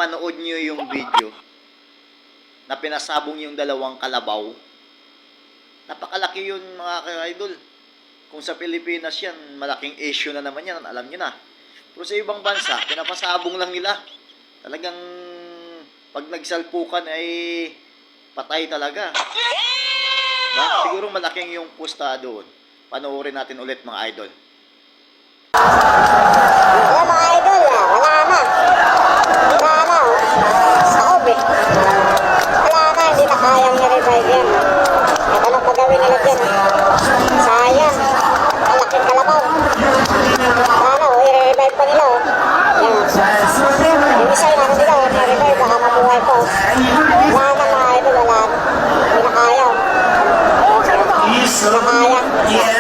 napanood nyo yung video na pinasabong yung dalawang kalabaw, napakalaki yun mga ka-idol. Kung sa Pilipinas yan, malaking issue na naman yan, alam nyo na. Pero sa ibang bansa, pinapasabong lang nila. Talagang pag nagsalpukan ay patay talaga. Ba? Siguro malaking yung pusta doon. Panoorin natin ulit mga idol. Wala mga idol, wala na. Wala na. Saob eh. Wala na, hindi na kayang i-revive yan. At anong pagawin nila dyan? Sayang. Malaking kalabaw. Ano, i-revive pa nila. Yan. Yung isa yun, ano nila, i-revive, baka mabuhay pa. Wala na mga idol, wala na. Hindi na kaya. Hindi na kaya.